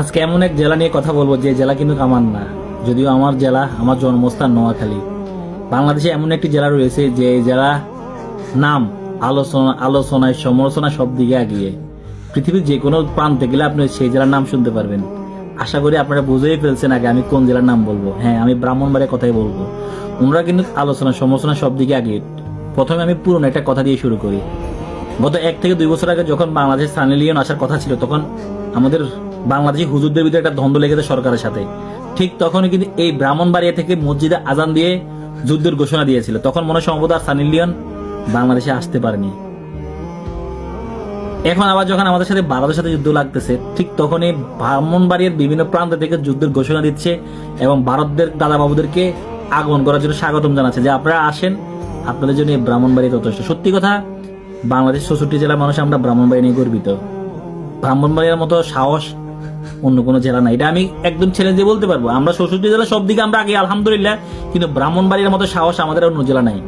আজকে এমন এক জেলা নিয়ে কথা বলবো যে জেলা কিন্তু আমার না, যদিও আমার জেলা, আমার জন্মস্থান নোয়াখালী। বাংলাদেশে এমন একটি জেলা রয়েছে যে জেলা নাম আলোচনায় সমালোচনায় সব দিকে এগিয়ে। পৃথিবীর যে কোনো প্রান্তে গেলে আপনি সেই জেলার নাম শুনতে পারবেন। আশা করি আপনারা বুঝেই ফেলছেন আগে আমি কোন জেলার নাম বলবো। হ্যাঁ, আমি ব্রাহ্মণবাড়িয়ার কথাই বলবো। ওনারা কিন্তু সমালোচনা সব দিকে এগিয়ে। প্রথমে আমি পুরনো একটা কথা দিয়ে শুরু করি। গত 1 থেকে 2 বছর আগে যখন বাংলাদেশ সানি লিওন আসার কথা ছিল, তখন আমাদের বাংলাদেশি হুজুরদের ভিতরে একটা দ্বন্দ্ব লেগেছে সরকারের সাথে। ঠিক তখনই কিন্তু এই ব্রাহ্মণবাড়িয়া থেকে মসজিদে আজান দিয়ে যুদ্ধের ঘোষণা দিয়েছিল। তখন মনে হয় সম্ভবত আর সানি লিওন বাংলাদেশে আসতে পারেনি। এখন আবার যখন আমাদের সাথে ভারতের সাথে যুদ্ধ লাগতেছে, ঠিক তখনই ব্রাহ্মণবাড়িয়ার বিভিন্ন প্রান্ত থেকে যুদ্ধের ঘোষণা দিচ্ছে এবং ভারতদের দাদা বাবুদেরকে আগমন করার জন্য স্বাগতম জানাচ্ছে যে আপনারা আসেন, আপনাদের জন্য এই ব্রাহ্মণবাড়ি যথেষ্ট। সত্যি কথা, বাংলাদেশ 64 জেলার মানুষ আমরা ব্রাহ্মণবাড়ি নিয়ে গর্বিত। ব্রাহ্মণবাড়িয়ার মতো সাহস অন্য কোনো জেলা নাই, এটা আমি একদম চ্যালেঞ্জ দিয়ে বলতে পারবো। আমরা 64 জেলা সব দিকে আমরা আগে আলহামদুলিল্লাহ, কিন্তু ব্রাহ্মণবাড়ির মতো সাহস আমাদের অন্য জেলা নাই।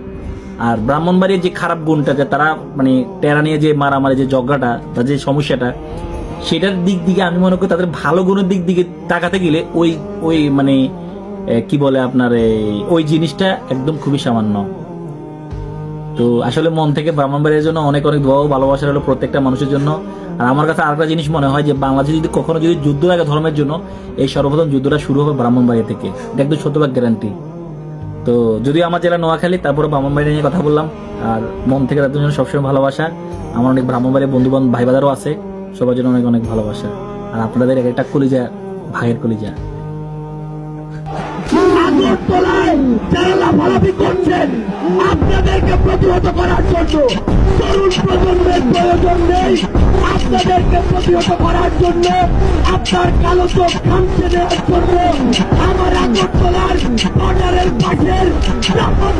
আর ব্রাহ্মণবাড়ির যে খারাপ গুণটা, যে তারা মানে টেরা নিয়ে যে মারামারি, যে ঝগড়াটা বা যে সমস্যাটা, সেটার দিক দিকে আমি মনে করি তাদের ভালো গুণের দিক দিকে তাকাতে গেলে ওই ওই মানে কি বলে আপনার ওই জিনিসটা একদম খুবই সামান্য। তো আসলে মন থেকে ব্রাহ্মণবাড়ির জন্য অনেক অনেক দোয়া ও ভালোবাসা হলো প্রত্যেকটা মানুষের জন্য। আর আমার কাছে আরেকটা জিনিস মনে হয় যে বাংলাদেশে যদি কখনো যদি যুদ্ধ লাগে ধর্মের জন্য, এই সর্বপ্রথম যুদ্ধটা শুরু হবে ব্রাহ্মণবাড়িয়া থেকে। এটা একদম শতভাগ গ্যারান্টি। তো যদিও আমার জেলা নোয়াখালী, তারপরে ব্রাহ্মণবাড়ি নিয়ে কথা বললাম। আর মন থেকে তাদের জন্য সবসময় ভালোবাসা। আমার অনেক ব্রাহ্মণবাড়ির বন্ধু বান্ধব ভাই বাদারও আছে, সবার জন্য অনেক অনেক ভালোবাসা। আর আপনাদের একটা কলিজা, ভাইয়ের কলিজা। আগরতলায় যারা লাফালাফি করছেন, আপনাদেরকে প্রতিহত করার জন্য তরুণ প্রজন্মের প্রয়োজন নেই। আপনাদেরকে প্রতিহত করার জন্য, আপনার কালো চোখ খামচে দেওয়ার জন্য আমার আগরতলার বর্ডারের পাশের ব্রাহ্মণ